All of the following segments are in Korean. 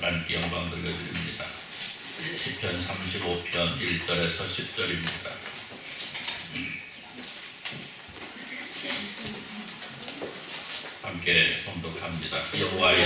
하나님께 영광 돌려드립니다. 시편 35편 1절에서 10절입니다. 함께 봉독합니다. 여호와여,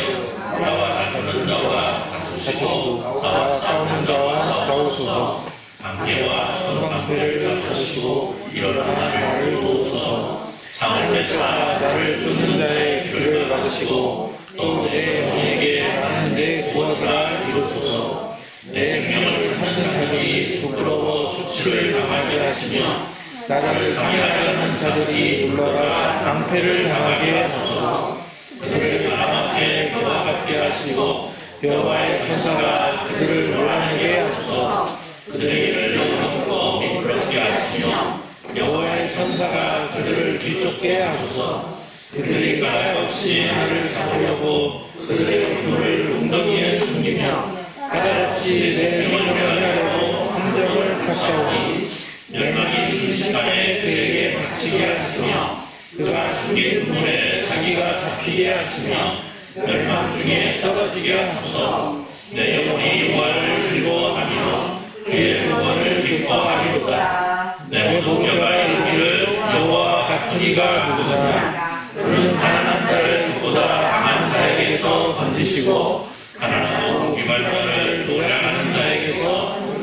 나와 다투는 자와 다투시고 나와 싸우는 자와 싸우소서. 관계와 서로 관계를 잡으시고 일어나 나를 도우소서. 창을 뺏사 나를 쫓는 자의 길을 막으시고 또 내 영에게 나는 내 구원이라 이루소서. 내 생명을 찾는 자들이 부끄러워 수치를 당하게 하시며 나를 상해하려는 자들이 물러가 낭패를 당하게 하소서. 그들을 바람에 그와 같게 하시고 여호와의 천사가 그들을 몰아내게 하소서. 그들의 길을 넘고 미끄럽게 하시며 여호와의 천사가 그들을 뒤쫓게 하소서. 그들이 까닭없이 나를 잡으려고 그들의 얼굴을 웅덩이에 숨기며 까닭없이 내 생명을 하려고 함정을 펼쳐오니 멸망이 순식간에 그에게 닥치게 하시며 그가 숨긴 꿈에 자기가 잡히게 하시며 멸망 중에 떨어지게 하소서. 내 영혼이 여호와를 즐거워하며 그의 구원을 기뻐하리로다. 내 목표가 이르기를 여호와 같은 이가 누구냐. 그는 가난한 자를 보다 강한 자에게서 건지시고 가난하고 기발한 자를 노래하는 자에게서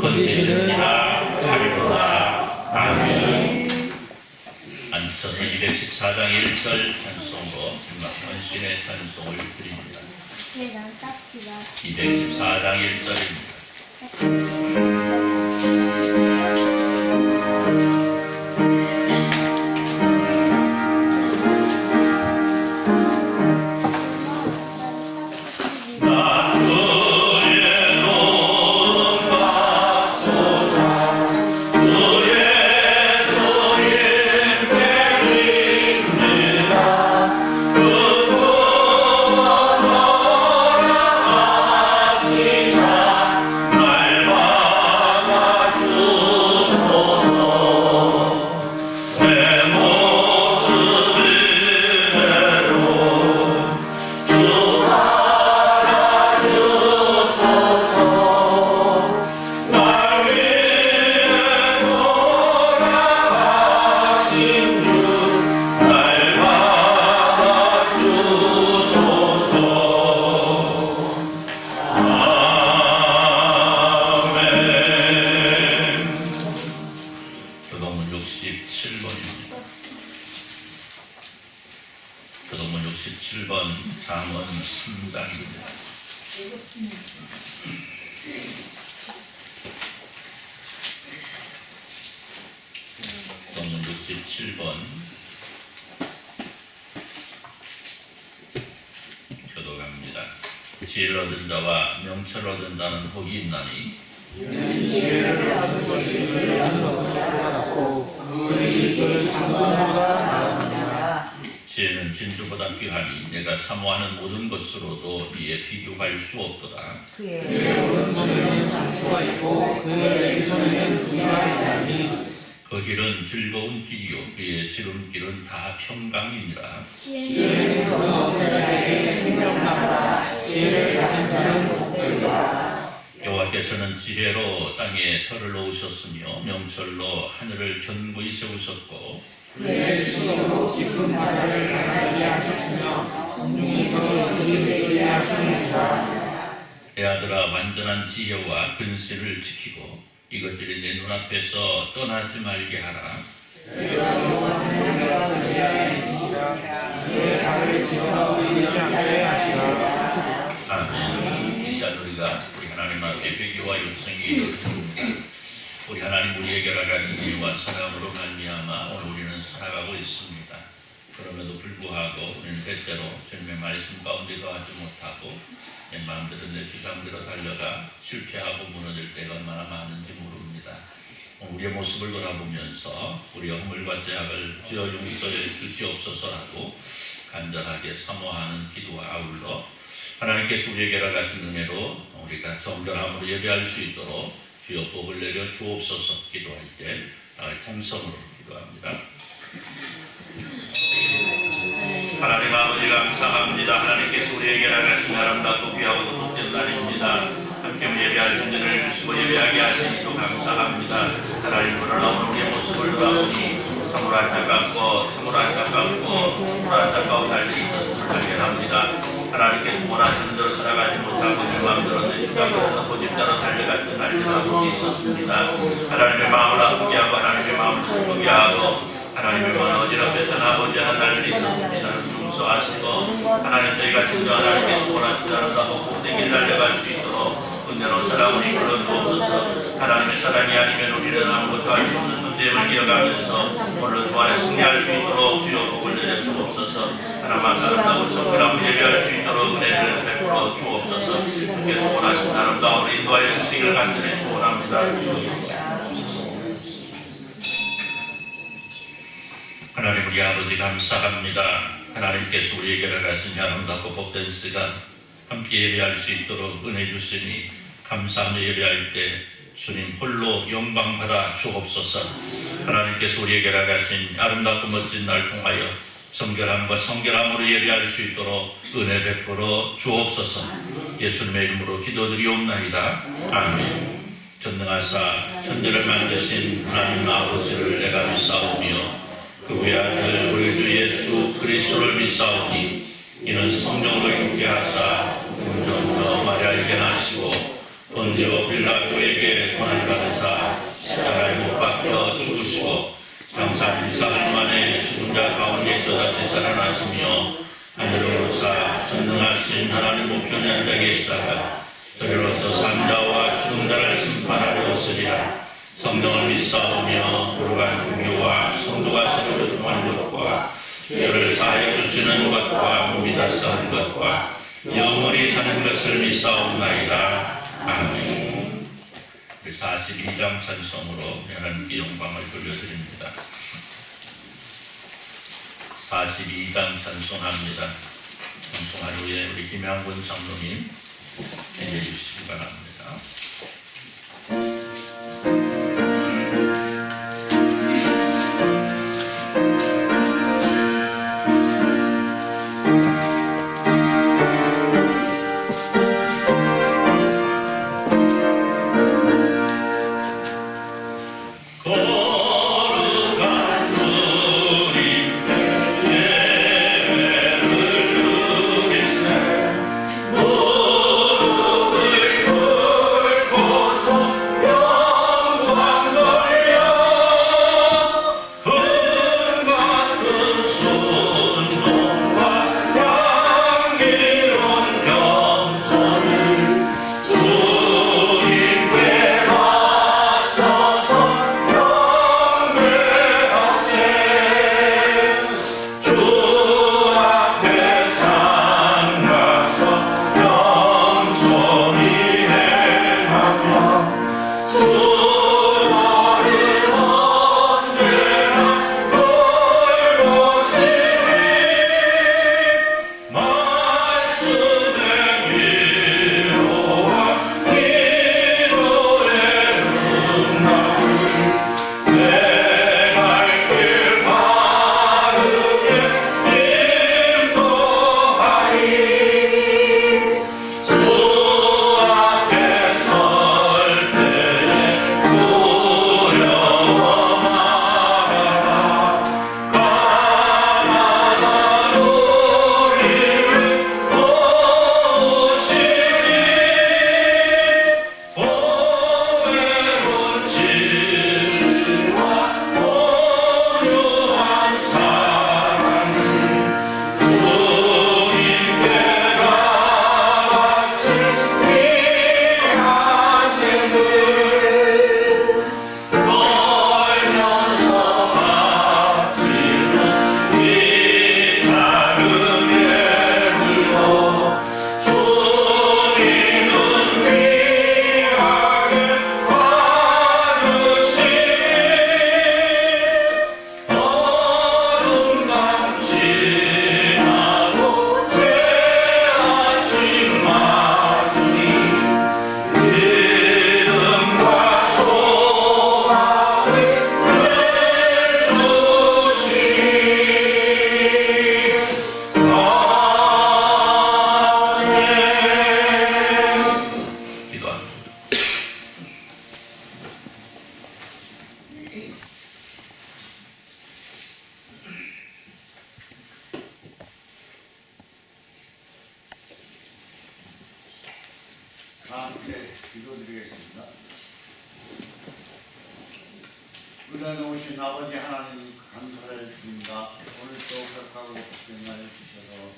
건지시느니라 하리로다. 아멘. 앉으셔서 214장 1절 찬송으로 헌신의 찬송을 드립니다. 214장 1절입니다. 교동문 67번 잠언 3단입니다. 교동문 67번 교독합니다. 지혜를 얻은 자와 명철을 얻은 자는 복이 있나니 지혜를 얻은 것이 그를 얻고 그의 이익을 장군보다 나으니라. 지혜는 진주보다 귀하니 내가 사모하는 모든 것으로도 이에 비교할 수 없도다. 그의 오른손에는 장수가 있고 그의 왼손에는 부귀가 있나니 그 길은 즐거운 길이요 그의 지름길은 다 평강이니라. 지혜는 그 얻는 자에게 생명나무라. 지혜를 가진 자는 복되리라. 여호와께서는 지혜로 땅에 털을 놓으셨으며 명철로 하늘을 견고히 세우셨고 그의 지식으로 깊은 바다를 가라앉게 하셨으며 공중에서 이슬을 내게 하시느니라. 내 아들아 완전한 지혜와 근신을 지키고 이것들이 내 눈앞에서 떠나지 말게 하라. 내가 여호와는 내가 의지하여 있으시라. 그의 발을 기어나오고 있지 않게 하시라. 아멘. 이 시간 우리가 우리 하나님 앞에 회개와 육성이 이루어집니다. 우리 하나님 우리에게 허락하신 은혜와 사랑으로 말미암아 오늘 우리는 살아가고 있습니다. 그럼에도 불구하고 우리는 때때로 주님의 말씀 가운데 거하지 못하고 내 마음대로 내 주장대로 달려가 실패하고 무너질 때가 얼마나 많은지 모릅니다. 우리의 모습을 돌아보면서 우리의 허물과 죄악을 주여 용서해 주시옵소서라고 간절하게 사모하는 기도와 아울러 하나님께서 우리에게 허락하신 은혜로 우리가 정결함으로 예배할 수 있도록 주여 복을 내려 주옵소서 기도할 때 통성으로 기도합니다. 하나님 아버지 감사합니다. 하나님께서 우리에게 나가신 아름답고 귀하고도 복된 날입니다. 함께 예배할 준비를 주시고 예배하게 하시니 또 감사합니다. 하나님 그러나 오늘 우리의 모습을 돌아보니 참으로 안타깝고 할 수 있었음을 발견합니다. 하나님께서 원하시는 대로 살아가지 못하고 내 마음대로 내 주장대로 고집대로 달려갔던 날들이 있었습니다. 하나님의 마음을 아프게 하고 하나님의 마음을 슬프게 하고 하나님의 마음을 어지럽게 떠나보지 않은 날들이 있었습니다. 용서하시고 하나님 저희가 진정 하나님께서 원하시는 대로 복되게 달려갈 수 있도록 은혜로 사랑을 이끌어 주옵소서. 하나님의 사랑이 아니면 우리는 아무것도 할 수 없는 존재임을 기억하면서 오늘 주 안에 승리할 수 있도록 주여 복을 내려 주옵소서. 하나님만 아름다운 정결함을 예배할 수 있도록 은혜를 베풀어 주옵소서. 주께서 원하시는 아름다운 인도하여 주시기를 간절히 축원합니다. 하나님 우리 아버지 감사합니다. 하나님께서 우리에게 나가신 아름답고 복된 시간 함께 예배할 수 있도록 은혜 주시니 감사하며 예배할 때 주님 홀로 영광 받아 주옵소서. 하나님께서 우리에게 나가신 아름답고 멋진 날 통하여 정결함과 성결함으로 예배할 수 있도록 은혜 베풀어 주옵소서. 예수님의 이름으로 기도드리옵나이다. 아멘. 전능하사 천지를 만드신 하나님 아버지를 내가 믿사오며 그 외아들 우리 주 예수 그리스도를 믿사오니 이는 성령으로 잉태하사 운전자 마리아에게 나시고 본디오 빌라도에게 고난 받으사 십자가에 못 박혀 죽으시고 장사 4일 만에 죽은 자 가운데서 다시 살아나시며 하늘로 오르사 전능하신 하나님 우편에 앉아 계시다가 저리로서 산자와 죽은 자를 심판하려 오시리라. 성령을 믿사오며 거룩한 종교와 성도가 서로 교통하는 것과 죄를 사하여 주시는 것과 몸이 다스하는 것과 영원히 사는 것을 믿사옵나이다. 아멘. 42장 찬송으로 하나님께 영광을 돌려드립니다. 42장 찬송합니다. 찬송한 후에 우리 김양군 장로님 해주해 주시기 바랍니다. 다 함께 기도드리겠습니다. 은혜 오신 아버지 하나님 감사를 드립니다. 오늘도 격하고 복된 날 주셔서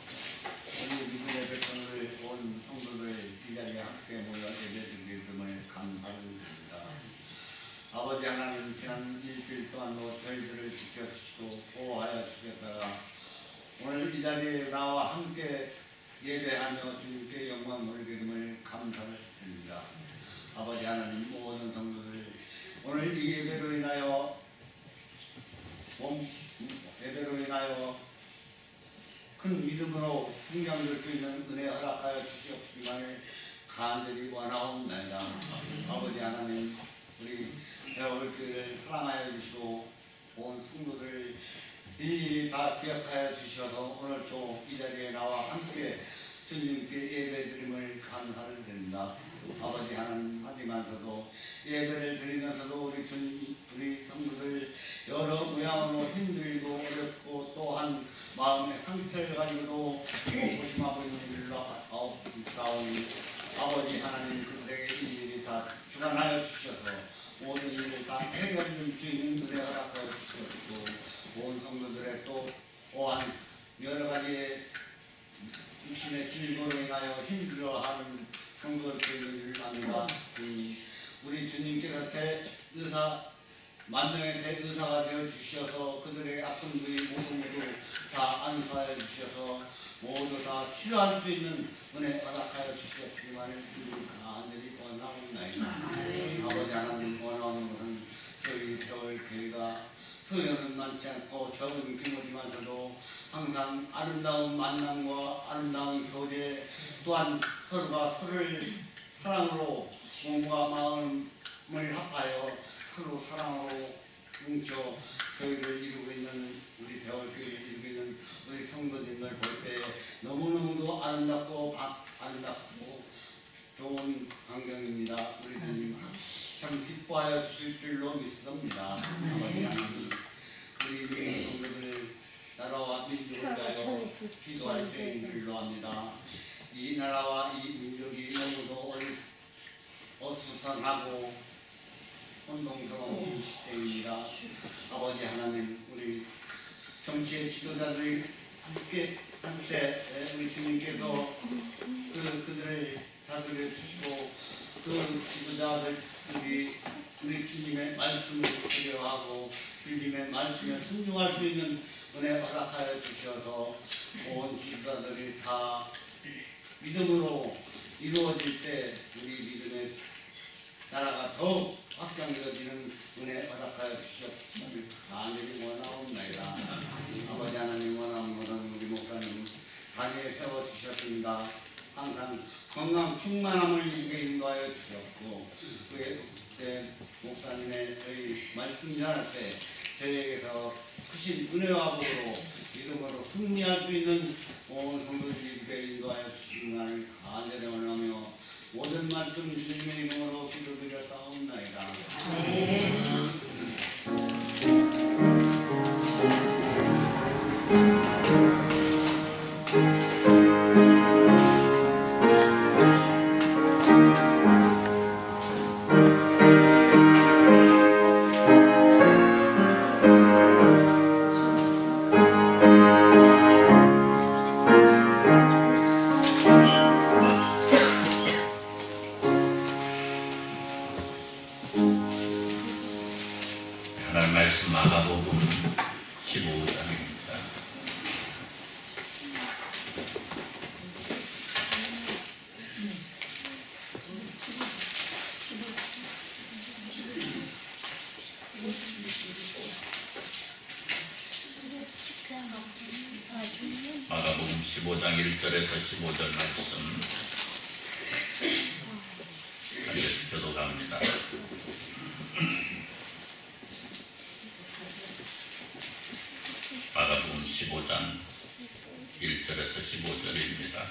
우리 믿음의 백성들 온 성도들 이 자리에 함께 모여 예배드리게 됨을 감사를 드립니다. 아버지 하나님 지난 일주일 동안도 저희들을 지켜주시고 보호하여 주셨다가 오늘 이 자리에 나와 함께 예배하며 주님께 영광 돌리게 됨을 감사를 드립니다. 아버지 하나님 모든 성도들 오늘 이 예배로 인하여 큰 믿음으로 풍경될 수 있는 은혜 허락하여 주시옵기만을 간절히 원하옵나이다. 아버지 하나님 우리 배울교회를 사랑하여 주시고 온 성도들 일일이 다 기억하여 주셔서 오늘 또 이 자리에 나와 함께 주님께 예배드림을 감사를 드립니다. 아버지 하나님 하지만서도 예배를 드리면서도 우리 주님 우리 성도들 여러 모양으로 힘들고 어렵고 또한 마음의 상처를 가지고도 고심하고 있는 일로 싸우니 아버지 하나님 그들에게 일일이 다 주관하여 주셔서 모든 일을 다 해결할 수 있는 은혜 허락하여 주시옵고 온 성도들의 또 또한 여러 가지의 육신의 질고로 인하여 힘들어하는 성도들을 만나 우리 주님께서 만능의 대의사가 되어 주셔서 그들의 아픈 부위 모든 것을 다 안수하여 주셔서 모두 다 치료할 수 있는 은혜 허락하여 주셨지만 간절히 원하옵나이다. 아버지 하나님 원하는 것은 저희 교회가 소유는 많지 않고 적은 규모지만서도 항상 아름다운 만남과 아름다운 교제 또한 서로가 서로를 사랑으로 몸과 마음을 합하여 서로 사랑으로 뭉쳐 교회를 이루고 있는 우리 배울교회를 이루고 있는 우리 성도님들 볼 때 너무너무도 아름답고 좋은 환경입니다. 우리 주님 참 기뻐하여 주실 줄로 믿습니다. 아버지 하나님 우리 성도들 나라와 민족을 위하여 기도할 때인 줄로 합니다. 이 나라와 이 민족이 너무도 어수선하고 혼동스러운 시대입니다. 아버지 하나님 우리 정치의 지도자들이 한때 우리 주님께서 그들을 다스려 주시고 그 지도자들이 우리 주님의 말씀을 두려워하고 주님의 말씀에 순종할 수 있는 은혜 허락하여 주셔서 온 지도자들이 다 믿음으로 이루어질 때 우리 믿음의 나라가 더욱 확장되어지는 은혜 허락하여 주시옵기를 간절히 원하옵나이다. 아버지 하나님 원하는 것은 우리 목사님 자리에 세워주셨습니다. 항상 건강 충만함을 이루게 인도하여 주셨고 그때 목사님의 저희 말씀 전할 때 저희에게서 크신 은혜와 복으로 믿음으로 승리할 수 있는 온 성도들이 이루게 인도하여 주시기를 간절히 원하며 모든 말씀 주님의 이름으로 기도드렸사옵나이다. 하나님 말씀 마가복음 15장입니다. 마가복음 15장 1절에서 15절 말씀 함께 교독합니다. 마가복음 15장 1절에서 15절입니다.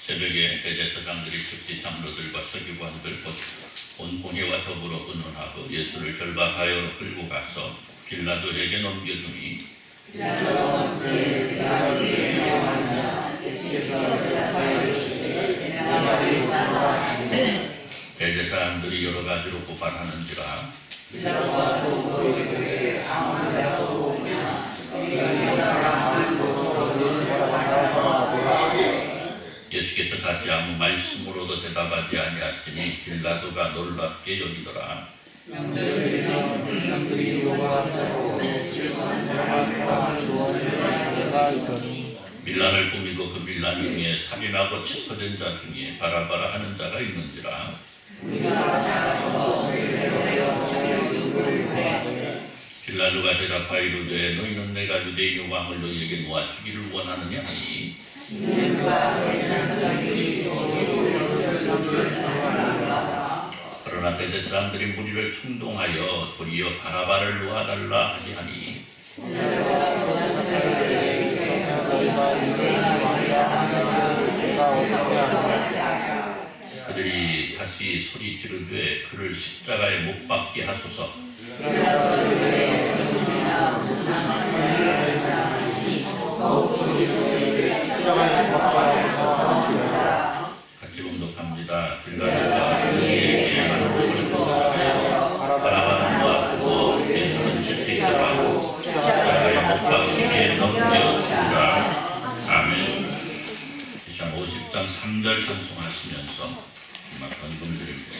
새벽에 대제사장들이 즉시 장로들과 서기관들 온 공회와 더불어 의논하고 예수를 결박하여 끌고 가서 빌라도에게 넘겨주니 빌라도가 그의 그에게 명하니라. 예수께서 대답하여 이르시되 내가 너희 대제사장들이 여러 가지로 고발하는지라 예수께서 다시 아무 말씀으로도 대답하지 아니하시니 빌라도가 놀랍게 여기더라. 밀란을 꾸미고 그 밀란 중에 살인하고 체포된 자 중에 바라바라 하는 자가 있는지라. 빌라도가 대답하여 이르되 너희는 내가 유대인의 왕을 너희에게 놓아주기를 원하느냐 하니 그러나 대제사장들이 무리를 충동하여 도리어 바라바를 놓아달라 하니 그들이 다시 소리 지르되 그를 십자가에 못 박게 하소서. 같이 봉독합니다. 빌라도가 그에게 바라바는 놓아주고 예수는 집히더라고 십자가에 못 박히게 넘겼습니다. 아멘. 시편 50장 3절 찬송하시면서 음악 건금 드립니다.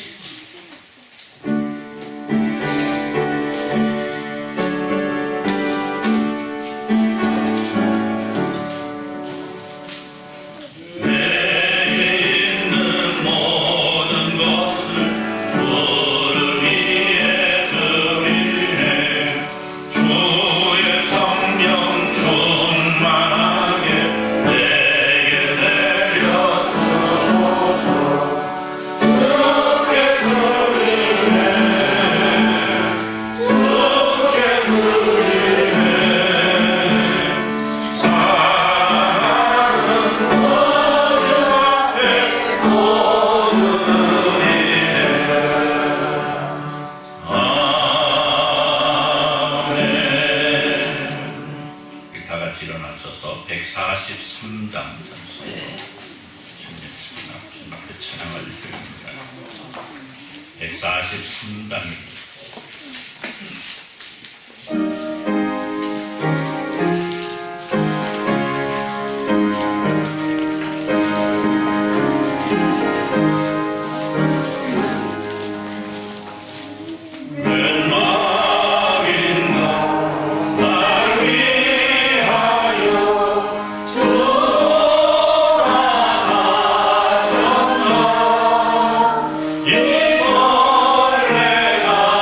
일어나셔서 143장 찬송으로 주님께 찬양을 드립니다. 143장입니다. 이걸 내가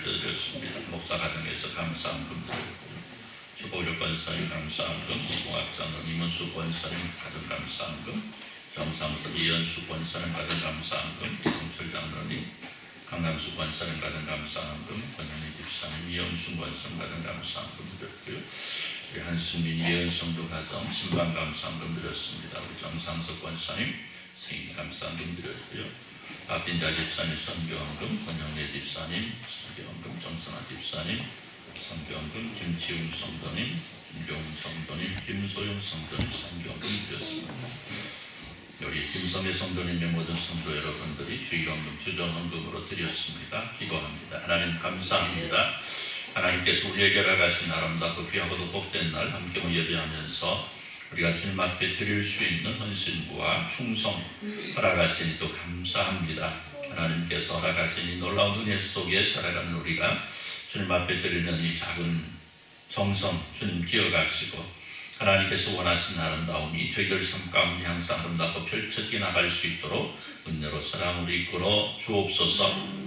드렸습니다. 목사 가정에서 감사함금 드렸고 주보력 권사님 감사함금, 이공학사는 이문수 권사님 가정 감사함금, 정상서 이현수 권사님 가정 감사함금, 이성철 장로님 강남수 권사님 가정 감사함금, 권현희 집사님 이영순 권사님 가정 감사함금 드렸고요. 우리 한승민 이현성도 가정 신방 감사함금 드렸습니다. 우리 정상석 권사님 생일 감사함금 드렸고요. 박빈자 집사님 선교헌금, 권영래 집사님 선교헌금, 정선아 집사님 선교헌금, 김치웅 성도님, 김종훈 성도님, 김소영 성도님 선교헌금 드렸습니다. 우리 김성애 성도님의 모든 성도 여러분들이 주일헌금, 주전헌금으로 드렸습니다. 기도합니다. 하나님 감사합니다. 하나님께서 우리에게 허락하신 아름답고 귀하고도 복된 날 함께 예배하면서 우리가 주님 앞에 드릴 수 있는 헌신부와 충성 허락하시니 또 감사합니다. 하나님께서 허락하신 이 놀라운 은혜 속에 살아가는 우리가 주님 앞에 드리는 이 작은 정성 주님 기억하시고 하나님께서 원하시는 아름다움이 저희들 삶 가운데 항상 아름답고 펼쳐져 나갈 수 있도록 은혜로 사랑으로 이끌어 주옵소서.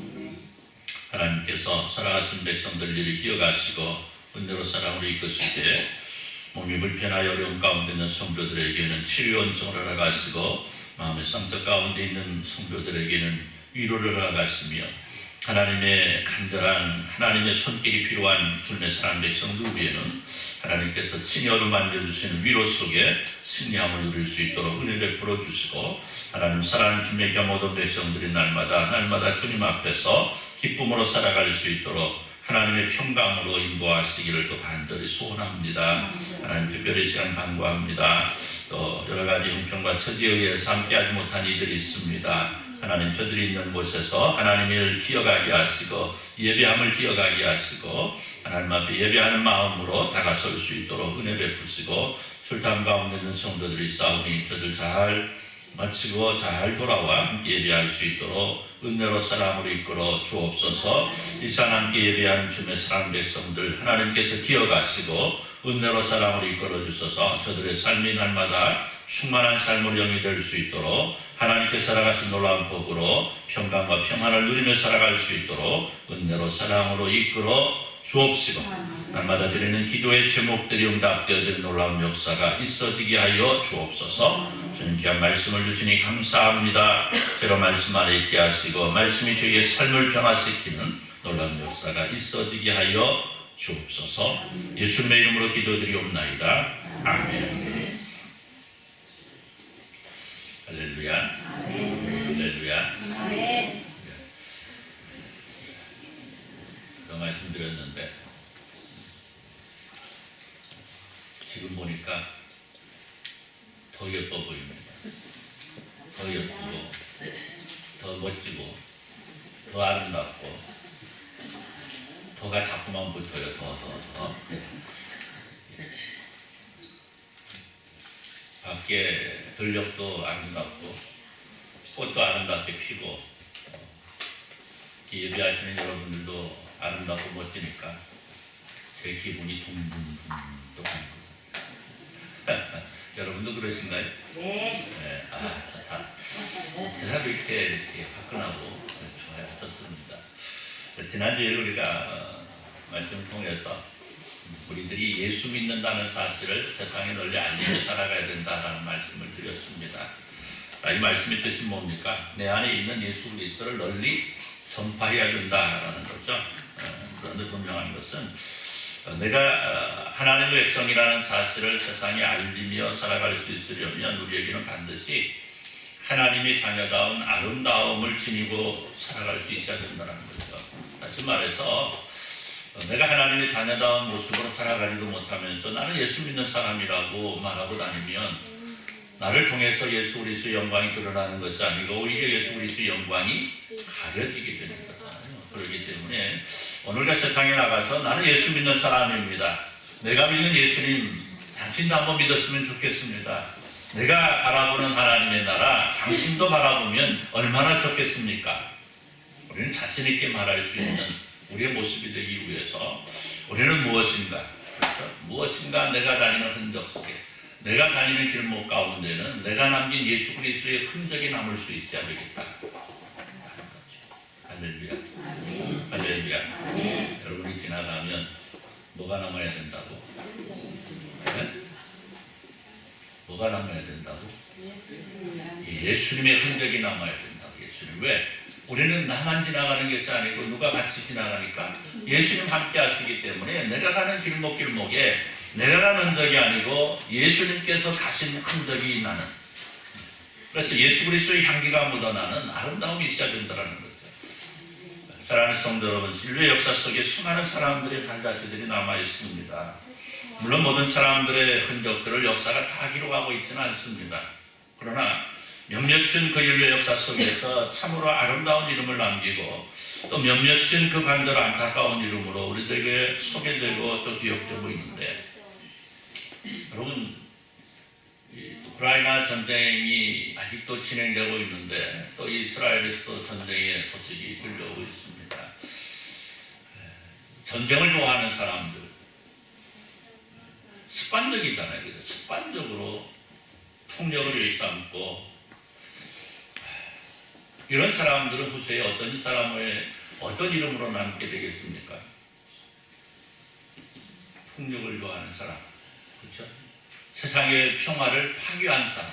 하나님께서 살아가신 백성들을 기억하시고 은혜로 사랑으로 이끄실 때 몸이 불편하여 어려운 가운데 있는 성도들에게는 치료 은총을 허락하시고 마음의 상처 가운데 있는 성도들에게는 위로를 허락하시며 하나님의 간절한 하나님의 손길이 필요한 주님의 사랑하는 백성들 위에는 하나님께서 친히 어루만져 주시는 위로 속에 승리함을 누릴 수 있도록 은혜 베풀어 주시고 하나님 사랑하는 주님의 모든 백성들이 날마다 주님 앞에서 기쁨으로 살아갈 수 있도록 하나님의 평강으로 인도하시기를 또 간절히 소원합니다. 하나님 특별히 시간 간구합니다. 또 여러가지 형편과 처지에 의해서 함께하지 못한 이들이 있습니다. 하나님 저들이 있는 곳에서 하나님을 기억하게 하시고 예배함을 기억하게 하시고 하나님 앞에 예배하는 마음으로 다가설 수 있도록 은혜 베푸시고 출탄 가운데 있는 성도들이 싸우니 저들 잘 마치고 잘 돌아와 함께 예배할 수 있도록 은혜로 사랑으로 이끌어 주옵소서. 이 시간 함께 예배하는 주님의 사랑 백성들 하나님께서 기억하시고 은혜로 사랑으로 이끌어 주셔서 저들의 삶이 날마다 충만한 삶으로 영이 될 수 있도록 하나님께서 살아가신 놀라운 복으로 평강과 평안을 누리며 살아갈 수 있도록 은혜로 사랑으로 이끌어 주옵시고 날마다 드리는 기도의 제목들이 응답되어지는 놀라운 역사가 있어지게 하여 주옵소서. 주님 귀한 말씀을 주시니 감사합니다. 때로 말씀 안에 있게 하시고 말씀이 저희의 삶을 변화시키는 놀라운 역사가 있어지게 하여 주옵소서. 예수님의 이름으로 기도드리옵나이다. 아멘. 할렐루야. 할렐루야. 그 말씀드렸는데 지금 보니까 더 예뻐 보입니다. 더 예쁘고 더 멋지고 더 아름답고 더가 자꾸만 붙어요. 더. 밖에 들녘도 아름답고 꽃도 아름답게 피고 예배하시는 여러분들도 아름답고 멋지니까 제 기분이 둥둥둥 또 갑니다. 여러분도 그러신가요? 네. 좋다. 대사도 이렇게 화끈하고 좋아요. 좋습니다. 지난주에 우리가 말씀을 통해서 우리들이 예수 믿는다는 사실을 세상에 널리 알리며 살아가야 된다는 말씀을 드렸습니다. 이 말씀의 뜻이 뭡니까? 내 안에 있는 예수 그리스도를 널리 전파해야 된다라는 거죠. 그런데 분명한 것은 내가 하나님의 백성이라는 사실을 세상에 알리며 살아갈 수 있으려면 우리에게는 반드시 하나님의 자녀다운 아름다움을 지니고 살아갈 수 있어야 된다는 거죠. 다시 말해서 내가 하나님의 자녀다운 모습으로 살아가지도 못하면서 나는 예수 믿는 사람이라고 말하고 다니면 나를 통해서 예수 그리스도의 영광이 드러나는 것이 아니고 오히려 예수 그리스도의 영광이 가려지게 되는 거잖아요. 그렇기 때문에 오늘과 세상에 나가서 나는 예수 믿는 사람입니다. 내가 믿는 예수님 당신도 한번 믿었으면 좋겠습니다. 내가 바라보는 하나님의 나라 당신도 바라보면 얼마나 좋겠습니까? 우리는 자신 있게 말할 수 있는 우리의 모습이 되기 위해서 우리는 무엇인가? 그렇죠? 무엇인가 내가 다니는 흔적 속에 내가 다니는 길목 가운데는 내가 남긴 예수 그리스도의 흔적이 남을 수 있어야 되겠다. 할렐루야. 할렐루야. 여러분이 지나가면 뭐가 남아야 된다고? 네? 뭐가 남아야 된다고? 예수님의 흔적이 남아야 된다고. 예수님. 왜? 우리는 나만 지나가는 것이 아니고 누가 같이 지나가니까 예수님 함께 하시기 때문에 내가 가는 길목에 내가 가는 흔적이 아니고 예수님께서 가신 흔적이 나는, 그래서 예수 그리스도의 향기가 묻어나는 아름다움이 있어야 된다는 거죠. 사랑하는 성도 여러분, 인류의 역사 속에 수많은 사람들의 발자취들이 남아 있습니다. 물론 모든 사람들의 흔적들을 역사가 다 기록하고 있지는 않습니다. 그러나 몇몇은 그 인류의 역사 속에서 참으로 아름다운 이름을 남기고 또 몇몇은 그 반대로 안타까운 이름으로 우리들에게 소개되고 또 기억되고 있는데, 여러분, 우크라이나 전쟁이 아직도 진행되고 있는데 또 이스라엘에서도 전쟁의 소식이 들려오고 있습니다. 전쟁을 좋아하는 사람들, 습관적이잖아요. 그죠? 습관적으로 폭력을 일삼고, 이런 사람들은 후세에 어떤 사람의 어떤 이름으로 남게 되겠습니까? 폭력을 좋아하는 사람, 그렇죠? 세상의 평화를 파괴한 사람,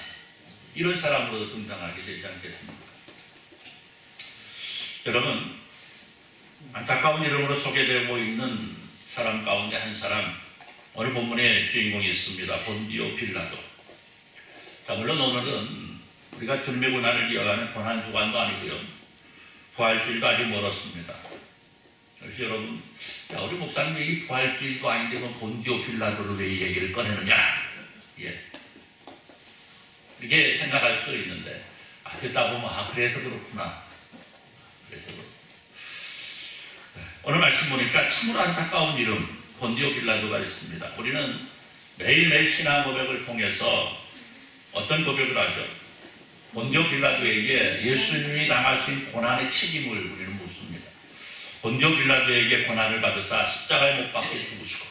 이런 사람으로 등장하게 되지 않겠습니까? 여러분, 안타까운 이름으로 소개되고 있는 사람 가운데 한 사람, 오늘 본문의 주인공이 있습니다. 본디오 빌라도. 자, 물론 오늘은 우리가 준비고난을 이어가는 고난주간도 아니고요, 부활주일도 아직 멀었습니다. 그래서 여러분, 야, 우리 목사님이 이 부활주일도 아닌데 뭐 본디오 빌라도를 왜 이 얘기를 꺼내느냐? 예. 이렇게 생각할 수도 있는데, 듣다 보면, 그래서 그렇구나. 그래서 그렇구나. 오늘 말씀 보니까 참으로 안타까운 이름, 본디오 빌라도가 있습니다. 우리는 매일매일 신앙 고백을 통해서 어떤 고백을 하죠? 본디오 빌라도에게 예수님이 당하신 고난의 책임을 우리는 묻습니다. 본디오 빌라도에게 고난을 받으사 십자가에 못 박혀 죽으시고,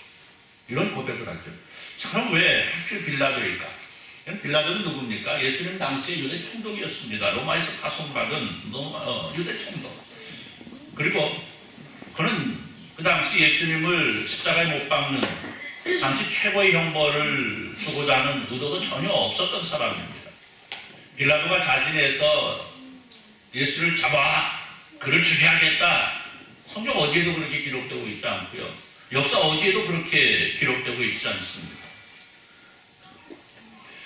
이런 고백을 하죠. 자, 그럼 왜 하필 빌라도일까? 빌라도는 누굽니까? 예수님 당시의 유대 총독이었습니다. 로마에서 파송받은 유대 총독. 그리고 그는 그 당시 예수님을 십자가에 못 박는 당시 최고의 형벌을 주고자 하는 의도도 전혀 없었던 사람입니다. 빌라도가 자진해서 예수를 잡아 그를 죽여야겠다, 성경 어디에도 그렇게 기록되고 있지 않고요, 역사 어디에도 그렇게 기록되고 있지 않습니다.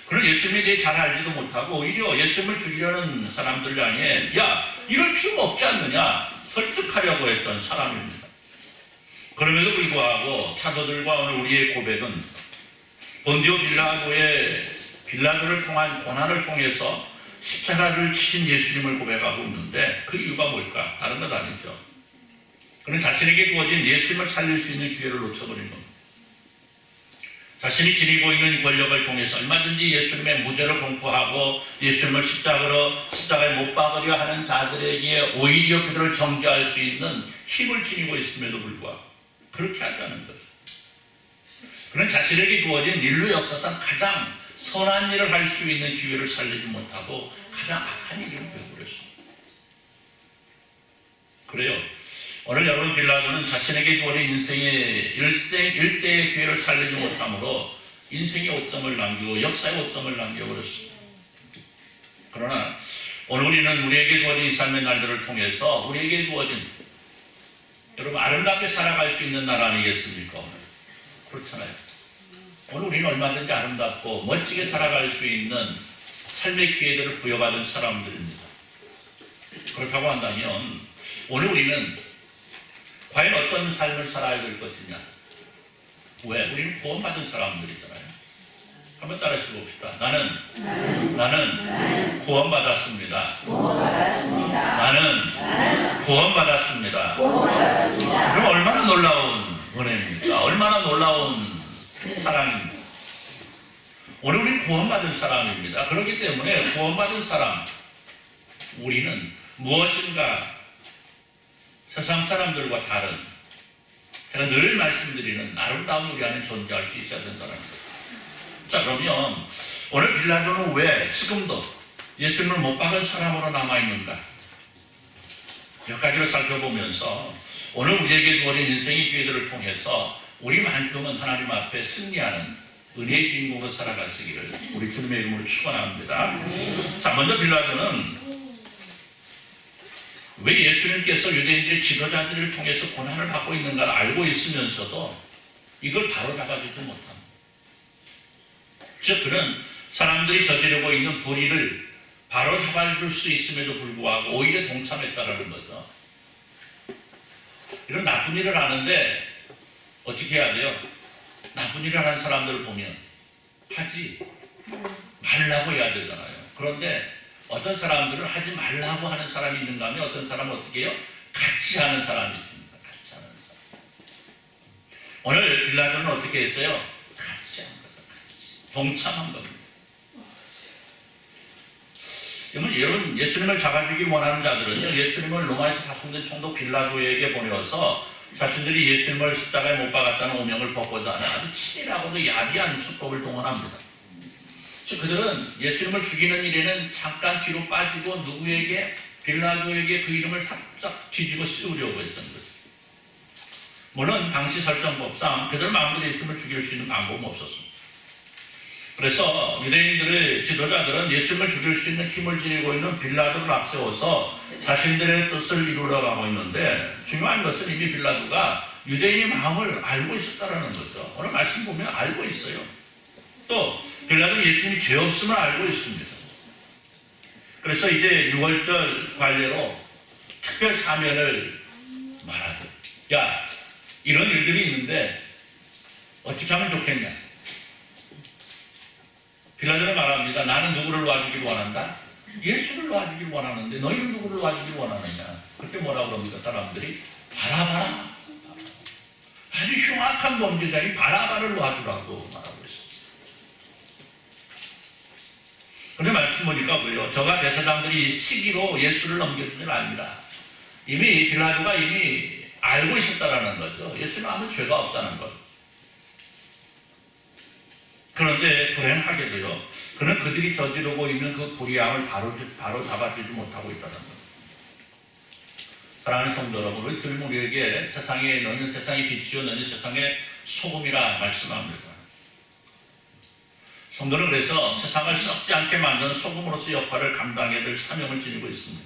그런 예수님에 대해 잘 알지도 못하고 오히려 예수님을 죽이려는 사람들 향해 야, 이럴 필요가 없지 않느냐 설득하려고 했던 사람입니다. 그럼에도 불구하고 사도들과 오늘 우리의 고백은 본디오 빌라도를 통한 고난을 통해서 십자가를 치신 예수님을 고백하고 있는데, 그 이유가 뭘까? 다른 것 아니죠. 그는 자신에게 주어진 예수님을 살릴 수 있는 기회를 놓쳐버린 겁니다. 자신이 지니고 있는 권력을 통해서 얼마든지 예수님의 무죄를 공포하고 예수님을 십자가에 못 박으려 하는 자들에게 오히려 그들을 정죄할 수 있는 힘을 지니고 있음에도 불구하고 그렇게 하자는 거죠. 그는 자신에게 주어진 인류 역사상 가장 선한 일을 할 수 있는 기회를 살리지 못하고 가장 악한 일을 되어버렸습니다. 그래요. 오늘 여러분, 빌라도는 자신에게 주어진 인생의 일대의 기회를 살리지 못함으로 인생의 오점을 남기고 역사의 오점을 남겨버렸습니다. 그러나 오늘 우리는 우리에게 주어진 이 삶의 날들을 통해서 우리에게 주어진, 여러분, 아름답게 살아갈 수 있는 날 아니겠습니까? 오늘 그렇잖아요. 오늘 우리는 얼마든지 아름답고 멋지게 살아갈 수 있는 삶의 기회들을 부여받은 사람들입니다. 그렇다고 한다면 오늘 우리는 과연 어떤 삶을 살아야 될 것이냐? 왜? 우리는 구원받은 사람들이잖아요. 한번 따라서 봅시다. 나는 구원받았습니다. 나는 구원받았습니다. 그럼 얼마나 놀라운 은혜입니까? 얼마나 놀라운 사랑입니다. 오늘 우리는 구원받은 사람입니다. 그렇기 때문에 구원받은 사람, 우리는 무엇인가 세상 사람들과 다른, 제가 늘 말씀드리는 아름다운 우리 안에 존재할 수 있어야 된다는 거예요. 자, 그러면 오늘 빌라도는 왜 지금도 예수님을 못 박은 사람으로 남아있는가? 몇 가지를 살펴보면서 오늘 우리에게 주어진 인생의 기회들을 통해서 우리만큼은 하나님 앞에 승리하는 은혜의 주인공으로 살아가시기를 우리 주님의 이름으로 축원합니다. 자, 먼저 빌라도는 왜 예수님께서 유대인들의 지도자들을 통해서 고난을 받고 있는가를 알고 있으면서도 이걸 바로잡아주지 못합니다. 즉 그는 사람들이 저지르고 있는 불의를 바로잡아줄 수 있음에도 불구하고 오히려 동참했다라는 거죠. 이런 나쁜 일을 하는데 어떻게 해야 돼요? 나쁜 일을 하는 사람들을 보면 하지 말라고 해야 되잖아요. 그런데 어떤 사람들은 하지 말라고 하는 사람이 있는가 하면 어떤 사람은 어떻게 해요? 같이 하는 사람이 있습니다. 같이 하는 사람. 오늘 빌라도는 어떻게 했어요? 같이 한 거죠. 같이. 동참한 겁니다. 여러분 예수님을 잡아주기 원하는 자들은요, 예수님을 로마에서 파송된 총독 빌라도에게 보내어서 자신들이 예수님을 십자가에 못 박았다는 오명을 벗고자 하는 아주 치밀하고도 야비한 수법을 동원합니다. 즉 그들은 예수님을 죽이는 일에는 잠깐 뒤로 빠지고 누구에게, 빌라도에게 그 이름을 살짝 뒤집어 씌우려고 했던 거죠. 물론 당시 설정법상 그들 마음대로 예수님을 죽일 수 있는 방법은 없었습니다. 그래서 유대인들의 지도자들은 예수님을 죽일 수 있는 힘을 지니고 있는 빌라도를 앞세워서 자신들의 뜻을 이루려 가고 있는데, 중요한 것은 이미 빌라도가 유대인의 마음을 알고 있었다는 거죠. 오늘 말씀 보면 알고 있어요. 또 빌라도는 예수님이 죄 없음을 알고 있습니다. 그래서 이제 6월절 관례로 특별 사면을 말하죠. 야, 이런 일들이 있는데 어떻게 하면 좋겠냐? 빌라도는 말합니다. 나는 누구를 놔주기를 원한다? 예수를 놔주기를 원하는데 너희는 누구를 놔주기를 원하느냐? 그때 뭐라고 합니까? 사람들이 바라바. 아주 흉악한 범죄자인 바라바를 놔주라고 말하고 있습니다. 그런데 말씀 보니까 뭐예요? 저가 대사장들이 시기로 예수를 넘겨준 줄 압니다. 이미 빌라도가 이미 알고 있었다라는 거죠. 예수는 아무 죄가 없다는 것. 그런데 불행하게도요, 그는 그들이 저지르고 있는 그 불의함을 바로 잡아주지 못하고 있다는 것. 사랑하는 성도 여러분, 우리 주님 우리에게 세상에 너는 세상의 빛이요 너는 세상의 소금이라 말씀합니다. 성도는 그래서 세상을 썩지 않게 만드는 소금으로서 역할을 감당해야 될 사명을 지니고 있습니다.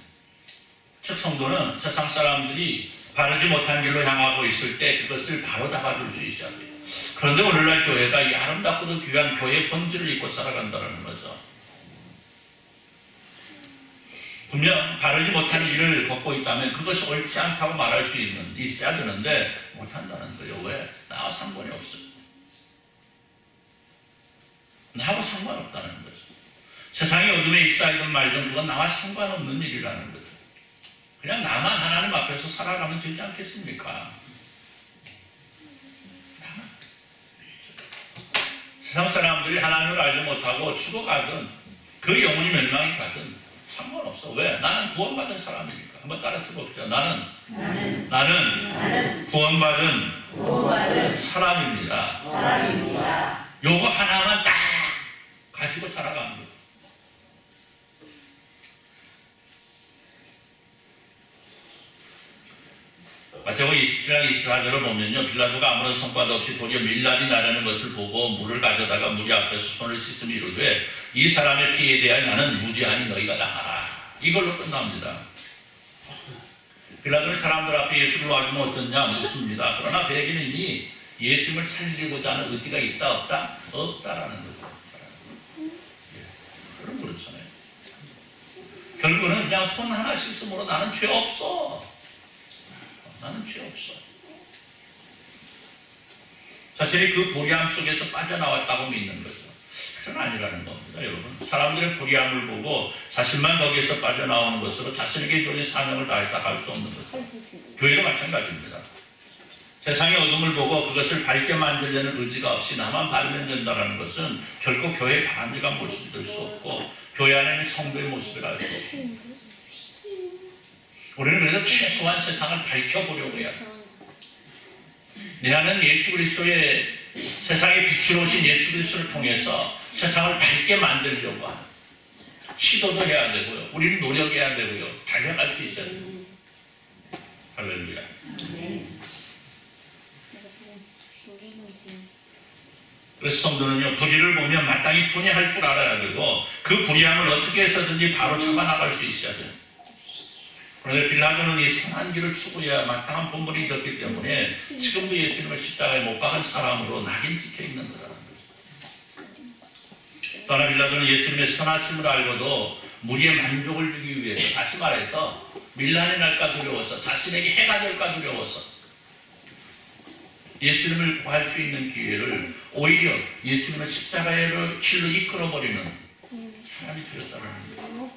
즉 성도는 세상 사람들이 바르지 못한 길로 향하고 있을 때 그것을 바로 잡아줄 수 있어야 돼요. 그런데 오늘날 교회가 이 아름답고도 귀한 교회의 본질을 잊고 살아간다는 거죠. 분명 바르지 못한 길을 걷고 있다면 그것이 옳지 않다고 말할 수 있어야 되는데 못한다는 거예요. 왜? 나와 상관이 없어요. 나하고 상관없다는 거죠. 세상의 어둠에 입사이든 말든 그건 나와 상관없는 일이라는 거죠. 그냥 나만 하나님 앞에서 살아가면 되지 않겠습니까? 세상 사람들이 하나님을 알지 못하고 죽어가든 그 영혼이 멸망이 가든 상관없어. 왜? 나는 구원받은 사람이니까. 한번 따라서 봅시다. 나는 구원받은 사람입니다. 요거 하나만 딱 가지고 살아가는 거죠. 마태복음 27장 24절을 보면요, 빌라도가 아무런 성과도 없이 도리어 밀랍이 나르는 것을 보고 물을 가져다가 무리 앞에서 손을 씻으며 이르되 이 사람의 피에 대하여 나는 무죄하니 너희가 당하라. 이걸로 끝납니다. 빌라도는 사람들 앞에 예수를 놔주면 어떻냐 묻습니다. 그러나 그에게는 이미 예수님을 살리고자 하는 의지가 있다 없다? 없다라는 거죠. 그럼 그렇잖아요. 결국은 그냥 손 하나 씻음으로 나는 죄 없어. 나는 죄 없어. 자신이 그 불의함 속에서 빠져나왔다고 믿는 거죠. 그건 아니라는 겁니다, 여러분. 사람들의 불의함을 보고 자신만 거기에서 빠져나오는 것으로 자신에게 주어진 사명을 다했다 할 수 없는 거죠. 교회도 마찬가지입니다. 세상의 어둠을 보고 그것을 밝게 만들려는 의지가 없이 나만 바르면 된다는 것은 결코 교회의 바람직한 모습이 될 수 없고 교회 안에 있는 성도의 모습을 알 수 없습니다. 우리는 그래서 최소한 세상을 밝혀보려고 해야 합니다. 내 안은 예수 그리스도의 세상의 빛으로 오신 예수 그리스도를 통해서 세상을 밝게 만들려고 하는 시도도 해야 되고요. 우리는 노력해야 되고요. 달려갈 수 있어야 됩니다. 할렐루야. 그래서 성도는요, 불의를 보면 마땅히 분해할 줄 알아야 되고 그 불의함을 어떻게 해서든지 바로 잡아나갈 수 있어야 돼요. 그런데 빌라도는 이 선한 길을 추구해야 마땅한 본분이 있었기 때문에 지금도 예수님을 십자가에 못 박은 사람으로 낙인 찍혀 있는 거라는 거죠. 또한 빌라도는 예수님의 선하심을 알고도 무리의 만족을 주기 위해서, 다시 말해서 밀란이 날까 두려워서, 자신에게 해가 될까 두려워서 예수님을 구할 수 있는 기회를 오히려 예수님을 십자가의 길로 이끌어버리는 사람이 되었다는 거예요.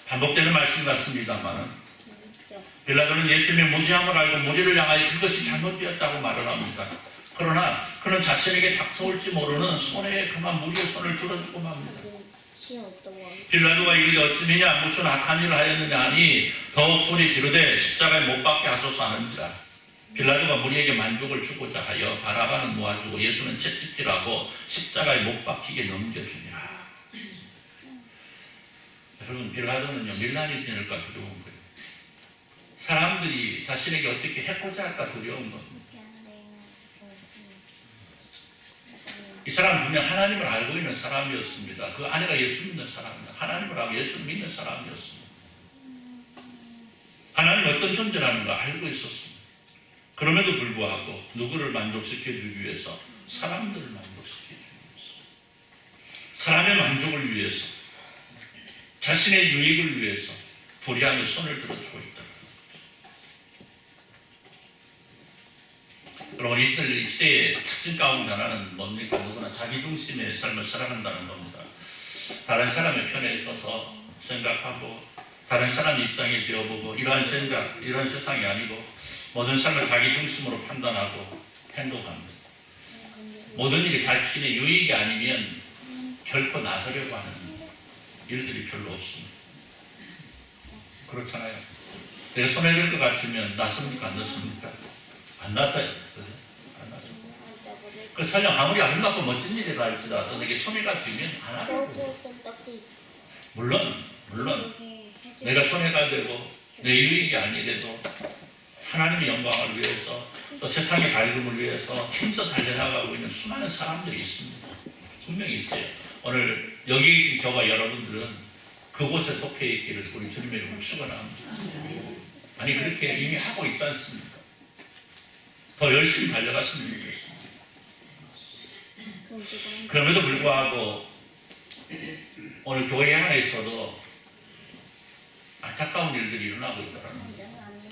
반복되는 말씀 같습니다만 빌라도는 예수님의 무지함을 알고 무리를 향하여 그것이 잘못되었다고 말을 합니다. 그러나 그는 자신에게 닥쳐올지 모르는 손에 그만 무리의 손을 들어주고 맙니다. 빌라도가 이르되 어찌느냐 무슨 악한 일을 하였느냐 하니 더욱 소리 지르되 십자가에 못 박게 하소서 하는지라. 빌라도가 무리에게 만족을 주고자 하여 바라바는 놓아주고 예수는 채찍질하고 십자가에 못 박히게 넘겨주니라. 여러분, 빌라도는요, 밀란이 되니까 두려운 거예요. 사람들이 자신에게 어떻게 해코자 할까 두려운 겁니다. 이 사람은 분명 하나님을 알고 있는 사람이었습니다. 그 아내가 예수 믿는 사람입니다. 하나님을 알고 예수 믿는 사람이었습니다. 하나님이 어떤 존재라는 걸 알고 있었습니다. 그럼에도 불구하고 누구를 만족시켜주기 위해서? 사람들을 만족시켜주기 위해서, 사람의 만족을 위해서, 자신의 유익을 위해서 불의함에 손을 들어주고 있다. 여러분, 이 시대의 특징 가운데 하나는 뭡니까? 누구나 자기중심의 삶을 살아간다는 겁니다. 다른 사람의 편에 서서 생각하고 다른 사람 입장에 되어보고 이러한 생각, 이런 세상이 아니고 모든 삶을 자기중심으로 판단하고 행동합니다. 모든 일이 자신의 유익이 아니면 결코 나서려고 하는 일들이 별로 없습니다. 그렇잖아요. 내가 손해될 것 같으면 나섭니까? 안 나섭니까? 안 나서요. 안 나서요. 그 설령 아무리 아름답고 멋진 일이라 할지라도 내게 손해가 되면 안 하려고. 물론 내가 손해가 되고 내 유익이 아니래도 하나님의 영광을 위해서 또 세상의 밝음을 위해서 힘써 달려나가고 있는 수많은 사람들이 있습니다. 분명히 있어요. 오늘 여기 계신 저와 여러분들은 그곳에 속해 있기를 우리 주님의 이름으로 축원합니다. 아니, 그렇게 이미 하고 있지 않습니까? 더 열심히 달려갔으면 좋겠습니다. 그럼에도 불구하고 오늘 교회 안에서도 안타까운 일들이 일어나고 있더라는 거예요.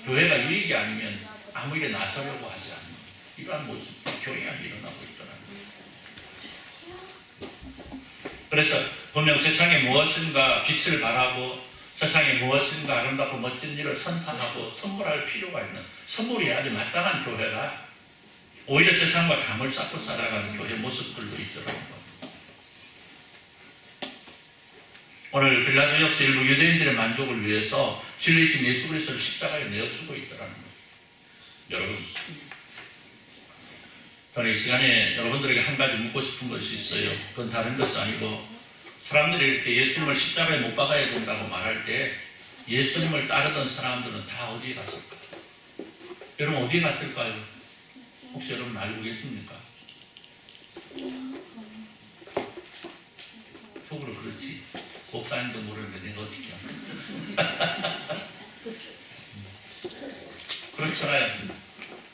교회가 유익이 아니면 아무 일에 나서려고 하지 않는 이러한 모습이 교회 안에 일어나고 있더라는 거예요. 그래서 분명 세상에 무엇인가 빛을 발하고 세상에 무엇인가 아름답고 멋진 일을 선사하고 선물할 필요가 있는, 선물이 아주 마땅한 교회가 오히려 세상과 담을 쌓고 살아가는 교회 모습들도 있더라는 겁니다. 오늘 빌라도 역시 일부 유대인들의 만족을 위해서 진리이신 예수 그리스도를 십자가에 내어주고 있더라는 거예요. 여러분, 저는 이 시간에 여러분들에게 한 가지 묻고 싶은 것이 있어요. 그건 다른 것이 아니고, 사람들이 이렇게 예수님을 십자가에 못 박아야 된다고 말할 때 예수님을 따르던 사람들은 다 어디에 갔을까요? 여러분, 어디에 갔을까요? 혹시 여러분 알고 계십니까? 속으로 그렇지. 목사님도 모르는데 내가 어떻게 합니까? 그렇잖아요.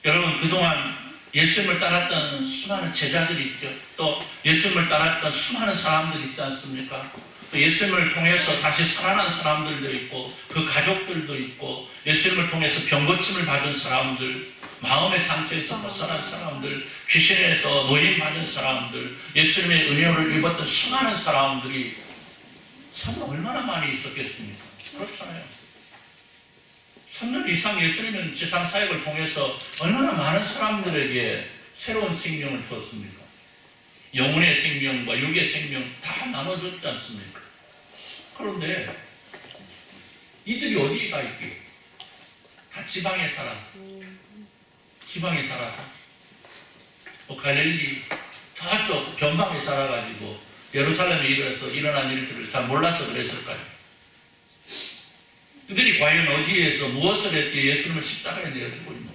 여러분, 그동안 예수님을 따랐던 수많은 제자들이 있죠. 또 예수님을 따랐던 수많은 사람들이 있지 않습니까? 또 예수님을 통해서 다시 살아난 사람들도 있고 그 가족들도 있고 예수님을 통해서 병고침을 받은 사람들, 마음의 상처에서 벗어난 사람들, 귀신에서 노임받은 사람들, 예수님의 은혜를 입었던 수많은 사람들이 참 얼마나 많이 있었겠습니까? 그렇잖아요. 3년 이상 예수님은 지상 사역을 통해서 얼마나 많은 사람들에게 새로운 생명을 주었습니까? 영혼의 생명과 육의 생명 다 나눠줬지 않습니까? 그런데 이들이 어디에 가 있게? 다 지방에 살아. 지방에 살아서 또 갈릴리 저쪽 변방에 살아가지고 예루살렘에 일어난 일들을 잘 몰라서 그랬을까요? 그들이 과연 어디에서 무엇을 했기에 예수님을 십자가에 내어주고 있느냐?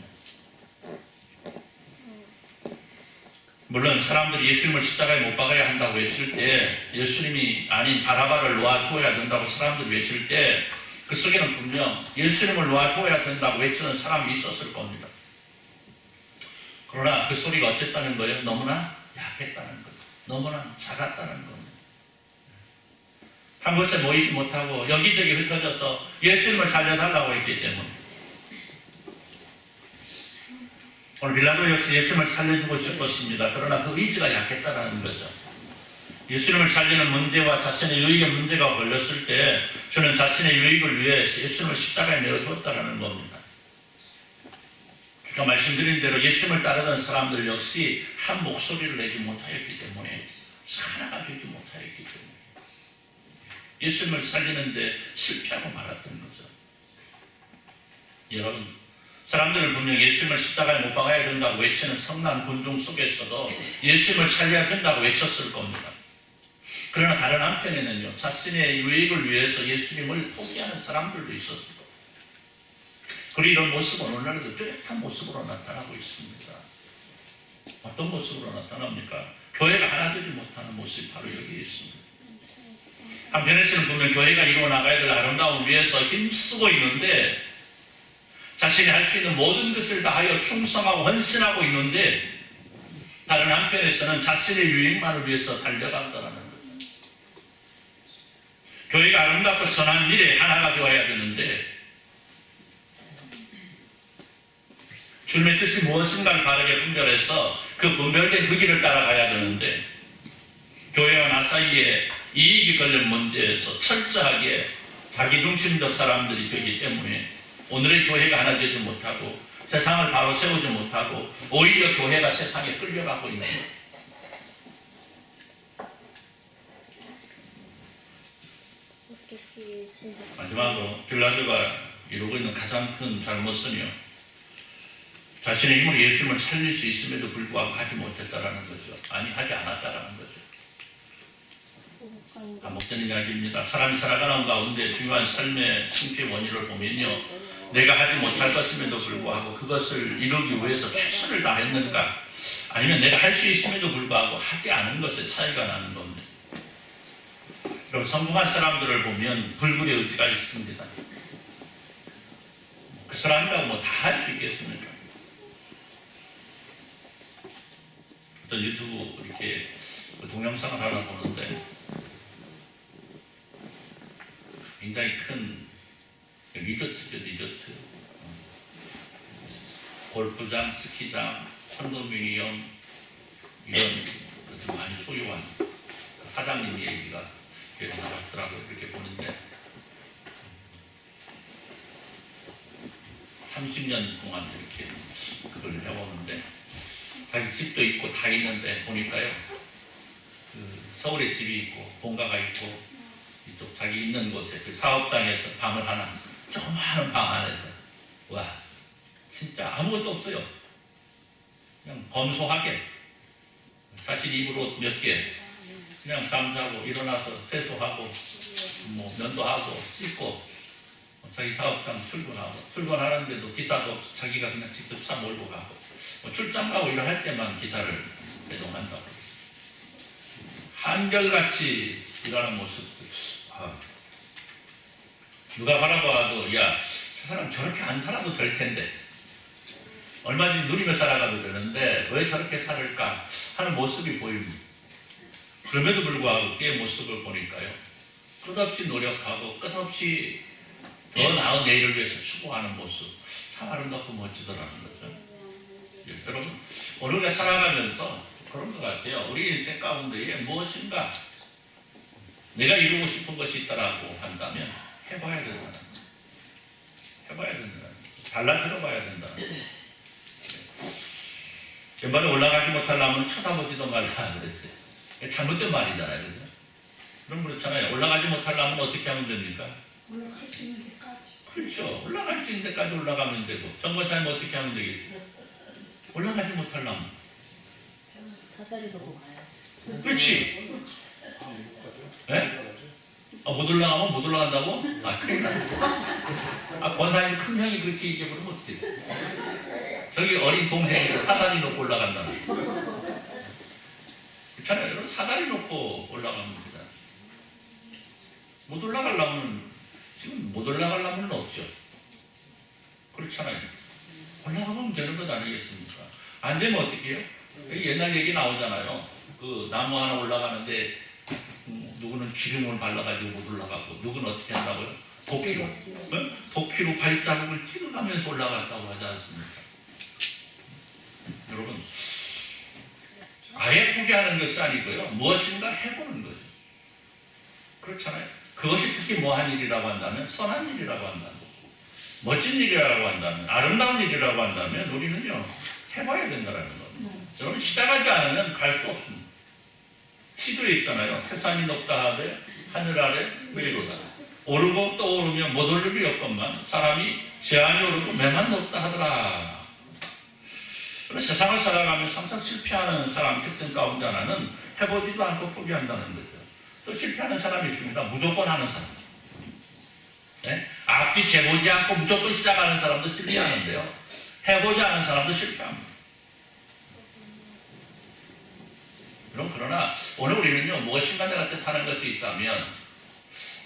물론 사람들이 예수님을 십자가에 못 박아야 한다고 외칠 때, 예수님이 아닌 바라바를 놓아주어야 된다고 사람들이 외칠 때, 그 속에는 분명 예수님을 놓아주어야 된다고 외치는 사람이 있었을 겁니다. 그러나 그 소리가 어쨌다는 거예요? 너무나 약했다는 거죠. 너무나 작았다는 겁니다. 한 곳에 모이지 못하고 여기저기 흩어져서 예수님을 살려달라고 했기 때문에. 오늘 빌라도 역시 예수님을 살려주고 싶었습니다. 그러나 그 의지가 약했다는 거죠. 예수님을 살리는 문제와 자신의 유익의 문제가 걸렸을 때 저는 자신의 유익을 위해 예수님을 십자가에 내어주었다는 겁니다. 그러니까 말씀드린 대로 예수님을 따르던 사람들 역시 한 목소리를 내지 못하였기 때문에, 하나가 되지 못하였기 때문에 예수님을 살리는데 실패하고 말았던 거죠. 여러분, 사람들은 분명 예수님을 십자가에 못 박아야 된다고 외치는 성난 군중 속에서도 예수님을 살려야 된다고 외쳤을 겁니다. 그러나 다른 한편에는요, 자신의 유익을 위해서 예수님을 포기하는 사람들도 있었을 겁니다. 그리고 이런 모습은 오늘날에도 뚜렷한 모습으로 나타나고 있습니다. 어떤 모습으로 나타납니까? 교회가 하나 되지 못하는 모습이 바로 여기에 있습니다. 한편에서는 분명 교회가 이루어 나가야 될 아름다움을 위해서 힘쓰고 있는데, 자신이 할 수 있는 모든 것을 다하여 충성하고 헌신하고 있는데, 다른 한편에서는 자신의 유익만을 위해서 달려간다는 거죠. 교회가 아름답고 선한 일에 하나가 되어야 되는데, 주님의 뜻이 무엇인가를 바르게 분별해서 그 분별된 그 길을 따라가야 되는데, 교회와 나 사이에 이익이 걸린 문제에서 철저하게 자기중심적 사람들이 되기 때문에 오늘의 교회가 하나 되지 못하고 세상을 바로 세우지 못하고 오히려 교회가 세상에 끌려가고 있는 거예요. 마지막으로 빌라도가 이루고 있는 가장 큰 잘못은요, 자신의 힘으로 예수님을 살릴 수 있음에도 불구하고 하지 못했다라는 거죠. 아니, 하지 않았다라는 거죠. 반복되는 이야기입니다. 사람이 살아가는 가운데 중요한 삶의 승패의 원인을 보면요, 내가 하지 못할 것임에도 불구하고 그것을 이루기 위해서 최선을 다했는가, 아니면 내가 할 수 있음에도 불구하고 하지 않은 것에 차이가 나는 겁니다. 그럼 성공한 사람들을 보면 불굴의 의지가 있습니다. 그 사람이라고 뭐 다 할 수 있겠습니까? 어떤 유튜브 이렇게 동영상을 하나 보는데 굉장히 큰 리조트죠, 리조트. 골프장, 스키장, 콘도미니엄 이런 것을 많이 소유한 그 사장님 얘기가 계속 나왔더라고요. 이렇게 보는데 30년 동안 이렇게 그걸 해오는데 자기 집도 있고 다 있는데 보니까요, 그 서울에 집이 있고 본가가 있고 이쪽 자기 있는 곳에 그 사업장에서 방을 하나, 조그마한 방 안에서, 와, 진짜 아무것도 없어요. 그냥 검소하게 자신 입을 옷 몇 개, 그냥 잠자고 일어나서 세수하고 뭐 면도하고 씻고 자기 사업장 출근하는데도 기사도 없어. 자기가 그냥 직접 차 몰고 가고 뭐 출장 가고 일을 때만 기사를 배송한다고. 한결같이 일하는 모습. 누가 바라봐도, 야, 저 사람 저렇게 안 살아도 될 텐데, 얼마든지 누리며 살아가도 되는데 왜 저렇게 살을까 하는 모습이 보입니다. 그럼에도 불구하고 그의 모습을 보니까요, 끝없이 노력하고 끝없이 더 나은 내일을 위해서 추구하는 모습, 참 아름답고 멋지더라는 거죠. 여러분, 오늘 우리가 살아가면서 그런 것 같아요. 우리 인생 가운데에 무엇인가 내가 이루고 싶은 것이 있다라고 한다면 해봐야 된다는 거예요. 해봐야 된다는 거예요. 달라들어 봐야 된다는 거예요. 전반에 올라가지 못할 나무는 쳐다보지도 말라 그랬어요. 잘못된 말이잖아요. 그죠? 그럼 그렇잖아요. 올라가지 못할 나무는 어떻게 하면 됩니까? 올라갈 수 있는 데까지. 그렇죠. 올라갈 수 있는 데까지 올라가면 되고, 전거차면 어떻게 하면 되겠어요? 올라가지 못할 나무. 사다리 놓고 가요. 그렇지. 네? 못 올라가면 못 올라간다고? 큰일 나네. 권사님 큰 형이 그렇게 얘기해보면 어떻게 돼? 저기 어린 동생이 사다리 놓고 올라간다는. 그렇잖아요. 여러분 사다리 놓고 올라갑니다. 못 올라가려면 지금 못 올라가려면 없죠. 그렇잖아요. 올라가면 되는 것 아니겠습니까? 안 되면 어떻게 해요? 옛날 얘기 나오잖아요. 그 나무 하나 올라가는데 누구는 기름을 발라가지고 못 올라가고 누구는 어떻게 한다고요? 도끼로 발자국을 찍어가면서 올라갔다고 하지 않습니까? 여러분 아예 포기하는 것이 아니고요. 무엇인가 해보는 거죠. 그렇잖아요. 그것이 특히 뭐한 일이라고 한다면 선한 일이라고 한다면 멋진 일이라고 한다면 아름다운 일이라고 한다면 우리는요 해봐야 된다는 겁니다. 여러분 시작하지 않으면 갈 수 없습니다. 시도에 있잖아요. 태산이 높다 하되 하늘 아래 위로다. 오르고 또 오르면 못 오를 리 없건만 사람이 제한이 오르고 매만 높다 하더라. 세상을 살아가면서 항상 실패하는 사람 특징 가운데 하나는 해보지도 않고 포기한다는 거죠. 또 실패하는 사람이 있습니다. 무조건 하는 사람. 네? 앞뒤 재보지 않고 무조건 시작하는 사람도 실패하는데요. 해보지 않은 사람도 실패합니다. 그러나 오늘 우리는요 무엇인가 내가 뜻하는 것이 있다면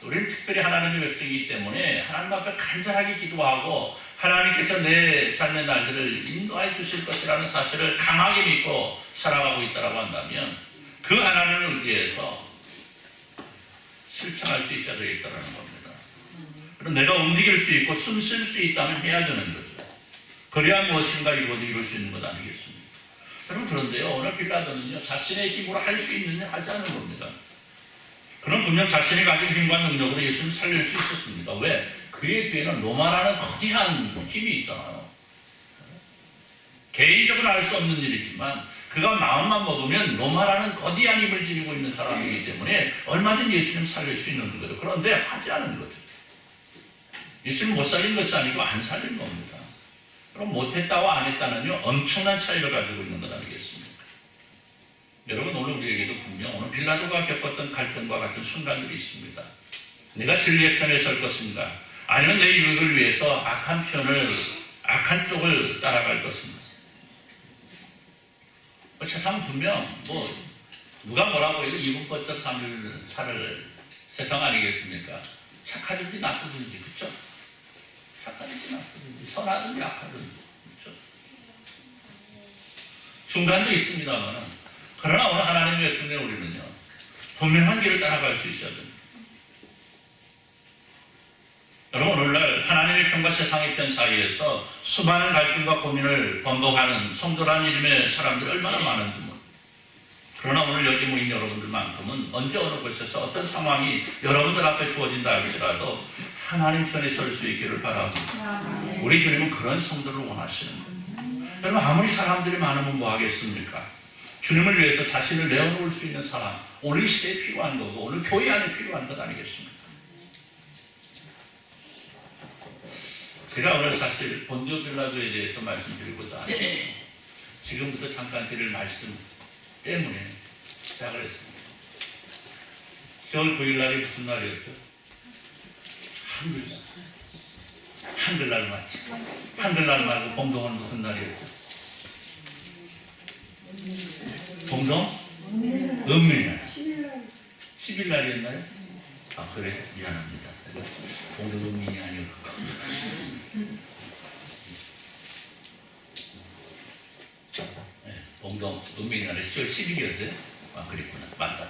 우리는 특별히 하나님의 백성이기 때문에 하나님 앞에 간절하게 기도하고 하나님께서 내 삶의 날들을 인도해 주실 것이라는 사실을 강하게 믿고 살아가고 있다고 한다면 그 하나님을 의지해서 실천할 수 있어야 되겠다는 겁니다. 그럼 내가 움직일 수 있고 숨 쉴 수 있다면 해야 되는 거죠. 그래야 무엇인가 이루어질 수 있는 것 아니겠습니까? 여러분 그런데요 오늘 빌라도는요 자신의 힘으로 할 수 있느냐 하지 않은 겁니다. 그는 분명 자신이 가진 힘과 능력으로 예수를 살릴 수 있었습니다. 왜? 그의 뒤에는 로마라는 거대한 힘이 있잖아요. 개인적으로 할 수 없는 일이지만 그가 마음만 먹으면 로마라는 거대한 힘을 지니고 있는 사람이기 때문에 얼마든지 예수님 살릴 수 있는 거예요. 그런데 하지 않은 거죠. 예수님 못 살린 것이 아니고 안 살린 겁니다. 그럼 못했다와 안 했다는요 엄청난 차이를 가지고 있는 것 아니겠습니까? 여러분 오늘 우리에게도 분명 오늘 빌라도가 겪었던 갈등과 같은 순간들이 있습니다. 내가 진리의 편에 설 것인가 아니면 내 유익을 위해서 악한 쪽을 따라갈 것인가. 세상 분명 누가 뭐라고 해도 이분법적 삶을 살 세상 아니겠습니까? 착하든지 나쁘든지 그렇죠? 착하든지 나쁘든지 선하든지 악하든지 그렇죠? 중간도 있습니다만 그러나 오늘 하나님의 백성된 우리는요 분명한 길을 따라갈 수 있어야 됩니다. 여러분 오늘날 하나님의 편과 세상의 편 사이에서 수많은 갈등과 고민을 번복하는 성도라는 이름의 사람들이 얼마나 많은지 그러나 오늘 여기 모인 여러분들만큼은 언제 어느 곳에서 어떤 상황이 여러분들 앞에 주어진다 할지라도 하나님 편에 설 수 있기를 바랍니다. 우리 주님은 그런 성도를 원하시는 거예요. 여러분 아무리 사람들이 많으면 뭐 하겠습니까? 주님을 위해서 자신을 내어놓을 수 있는 사람 오늘 시대에 필요한 거고 오늘 교회 안에 필요한 것 아니겠습니까? 제가 오늘 사실 본디오 빌라도에 대해서 말씀드리고자 하는 지금부터 잠깐 드릴 말씀 때문에 시작을 했습니다. 10월 9일 날이 무슨 날이었죠? 한글날 맞지? 한글날 말고 봉동은 무슨 날이었죠? 봉동? 은밀날 10일 날이었나요? 아 그래? 미안합니다. 봉동 은밀이 아니었고 봉동 은밀날에 10월 10일이었어요? 아 그랬구나. 맞다.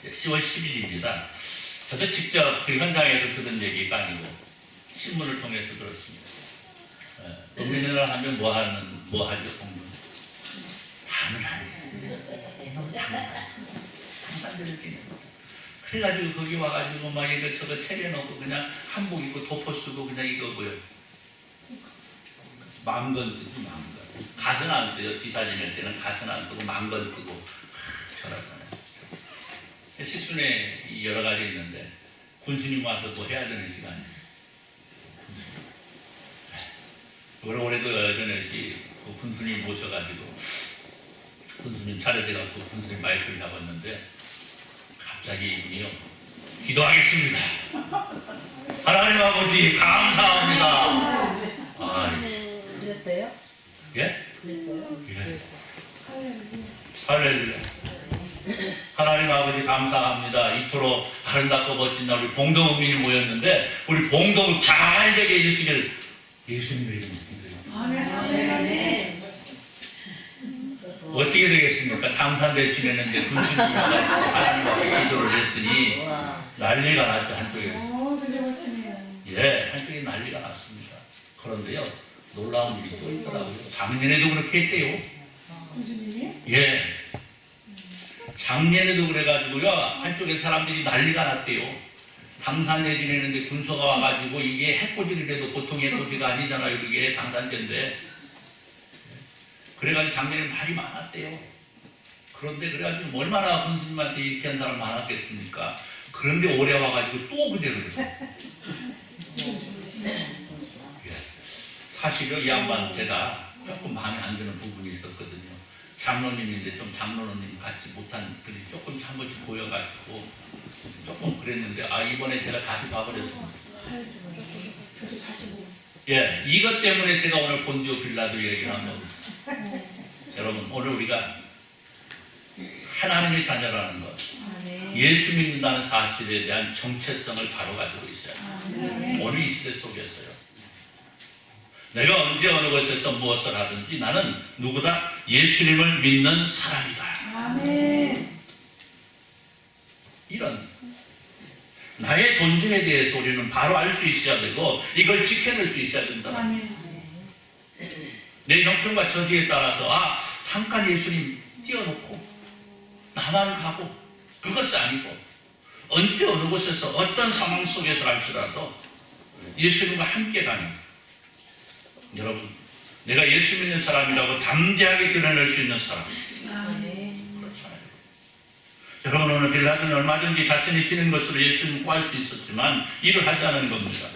10월 10일입니다. 저도 직접 그 현장에서 들은 얘기가 아니고 신문을 통해서 들었습니다. 은밀날 하면 뭐 하죠? 봉동? 밤을 하죠. 장단들을 끼는 거죠. 그래가지고 거기 와가지고 막 이것저것 차려놓고 그냥 한복 입고 도포 쓰고 그냥 이거 뭐요? 망건 쓰고 망건. 갓은 안 써요. 기사님일 때는 갓은 안 쓰고 망건 쓰고 저러잖아요. 식순에 여러 가지 있는데 군수님 와서 또 해야 되는 시간이에요. 올해도 예전에 그 군수님 모셔가지고 군수님 차례돼가지고 군수님 마이크를 잡았는데 갑자기 이분이요 기도하겠습니다. 하나님 아버지 감사합니다. 그랬대요? 예? 그랬어요? 예. 할렐루야. 하나님 아버지 감사합니다. 이토록 아름답고 멋진 날 우리 봉동민이 모였는데 우리 봉동 잘 되게 해주시길 예수님의 이름으로 기도해요. 어떻게 되겠습니까? 당산대 지내는데 군수님이 하나님 앞에 기도를 했으니 난리가 났죠. 한쪽에서. 예, 한쪽에 난리가 났습니다. 그런데요, 놀라운 일이 또 있더라고요. 작년에도 그렇게 했대요. 교수님이? 예. 작년에도 그래가지고요, 한쪽에 사람들이 난리가 났대요. 당산대 지내는데 군소가 와가지고 이게 해코지라도 보통 해코지가 아니잖아요. 이게 당산대인데. 그래가지고 작년에 말이 많았대요. 그런데 그래가지고 얼마나 군수님한테 이렇게 한 사람 많았겠습니까? 그런데 올해 와가지고 또 그대로 그래요. 사실은 이 양반 제가 조금 마음에 안 드는 부분이 있었거든요. 장로님인데 좀 장로님 같이 못한 글이 조금 한 번씩 보여가지고 조금 그랬는데 이번에 제가 다시 봐버렸습니다. 저도 다시 보고. 예, 이것 때문에 제가 오늘 본디오 빌라도 얘기를 한 겁니다. 여러분, 오늘 우리가 하나님의 자녀라는 것, 예수 믿는다는 사실에 대한 정체성을 바로 가지고 있어요. 오늘 이 시대 속에서요. 내가 언제 어느 곳에서 무엇을 하든지 나는 누구다 예수님을 믿는 사람이다. 이런 나의 존재에 대해서 우리는 바로 알 수 있어야 되고 이걸 지켜낼 수 있어야 된다. 내 형편과 처지에 따라서 잠깐 예수님 띄워놓고 나만 가고 그것이 아니고 언제 어느 곳에서 어떤 상황 속에서 할지라도 예수님과 함께 가는 여러분, 내가 예수 믿는 사람이라고 담대하게 드러낼 수 있는 사람. 그렇잖아요. 여러분, 오늘 빌라도는 얼마든지 자신이 지는 것으로 예수님을 구할 수 있었지만 일을 하지 않은 겁니다.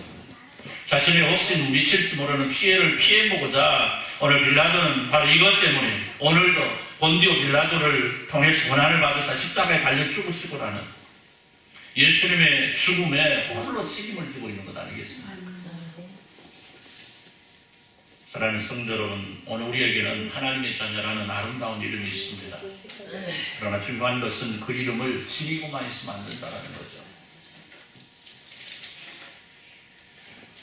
자신의 혹시 미칠지 모르는 피해를 피해보고자 오늘 빌라도는 바로 이것 때문에 오늘도 본디오 빌라도를 통해서 고난을 받으사 십자가에 달려 죽으시고 라는 예수님의 죽음에 홀로 책임을 지고 있는 것 아니겠습니까? 사랑하는 성도 여러분, 오늘 우리에게는 하나님의 자녀라는 아름다운 이름이 있습니다. 그러나 중요한 것은 그 이름을 지니고만 있으면 안 된다는 거죠.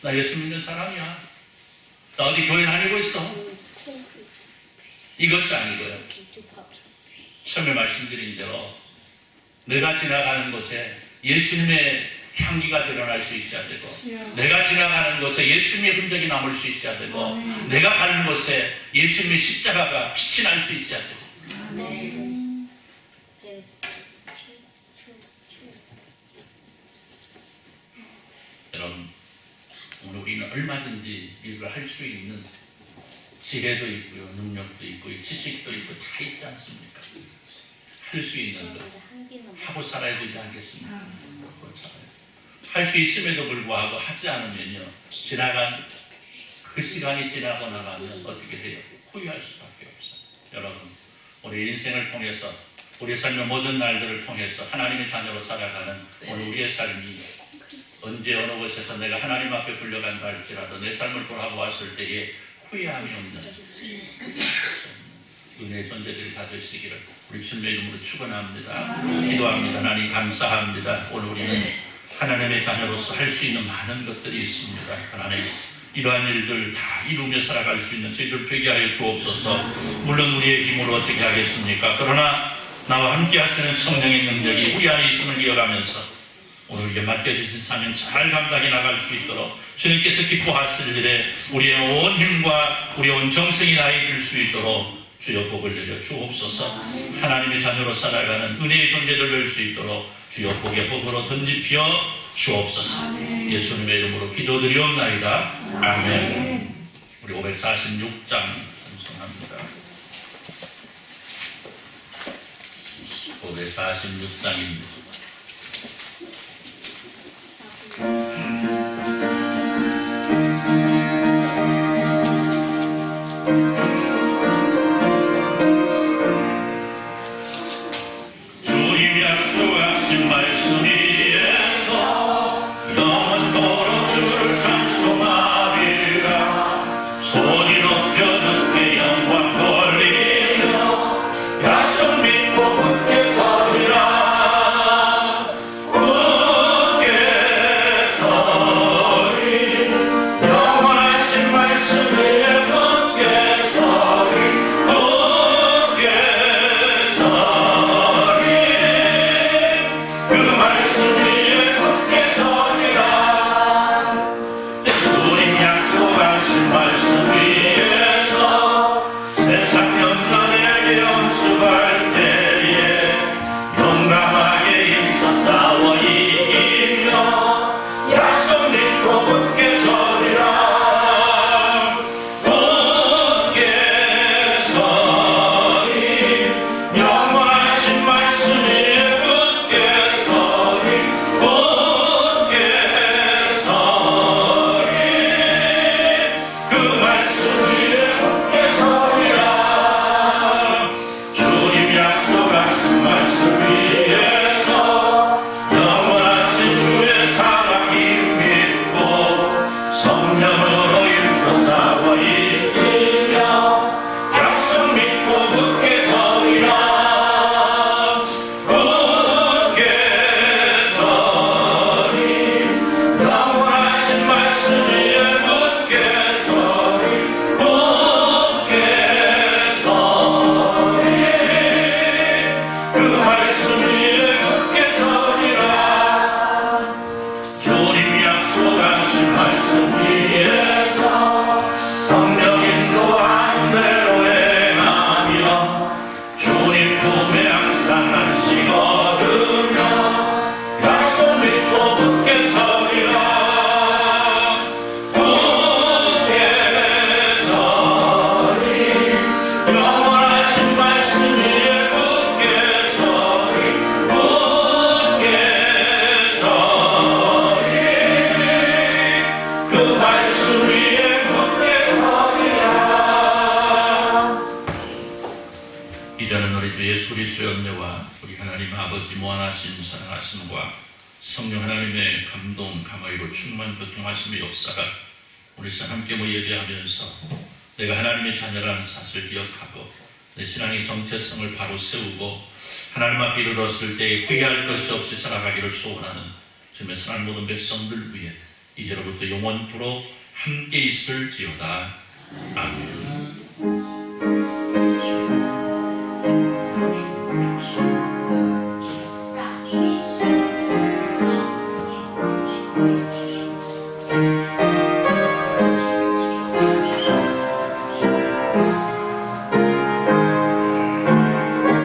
나 예수 믿는 사람이야. 나 어디 교회 다니고 있어. 이것이 아니고요. 처음에 말씀드린 대로 내가 지나가는 곳에 예수님의 향기가 드러날 수 있어야 되고 내가 지나가는 곳에 예수님의 흔적이 남을 수 있어야 되고 내가 가는 곳에 예수님의 십자가가 빛이 날 수 있어야 되고 여러분, 오늘 우리는 얼마든지 일을 할 수 있는 지혜도 있고요, 능력도 있고 지식도 있고 다 있지 않습니까? 할 수 있는 것 하고 살아야 되지 않겠습니까? 할 수 있음에도 불구하고 하지 않으면요, 지나간 그 시간이 지나고 나가면 어떻게 돼요? 후회할 수밖에 없어요. 여러분, 우리 인생을 통해서 우리 삶의 모든 날들을 통해서 하나님의 자녀로 살아가는 오늘 우리의 삶이 언제 어느 곳에서 내가 하나님 앞에 불려간다 할지라도 내 삶을 돌아보았을 때에 후회함이 없는 은혜의 존재들이 다 되시기를 우리 주님의 이름으로 축원합니다. 기도합니다. 하나님 감사합니다. 오늘 우리는 하나님의 자녀로서 할 수 있는 많은 것들이 있습니다. 하나님, 이러한 일들 다 이루며 살아갈 수 있는 저희들 되게 하여 주옵소서. 물론 우리의 힘으로 어떻게 하겠습니까? 그러나 나와 함께 하시는 성령의 능력이 우리 안에 있음을 이어가면서 오늘 우리에게 맡겨주신 사명 잘 감당해 나갈 수 있도록 주님께서 기뻐하실 일에 우리의 온 힘과 우리의 온 정성이 다해질 수 있도록 주여 복을 내려 주옵소서. 하나님의 자녀로 살아가는 은혜의 존재들 될 수 있도록 주여 복의 복으로 덧입혀 주옵소서. 예수님의 이름으로 기도드리옵나이다. 아멘. 우리 546장 찬송합니다. 546장입니다. 손이 높여 주께 영광 돌리며 우리 주 예수 그리스도의 은혜와 우리 하나님 아버지 무한하신 사랑하심과 성령 하나님의 감동 감화로 충만 교통하심의 역사가 우리 사 함께 모여 예배하면서 내가 하나님의 자녀라는 사실을 기억하고 내 신앙의 정체성을 바로 세우고 하나님 앞에 이르렀을 때 후회할 것이 없이 살아가기를 소원하는 주님의 사랑하는 모든 백성들 위해 이제로부터 영원토록 함께 있을지어다. 아멘.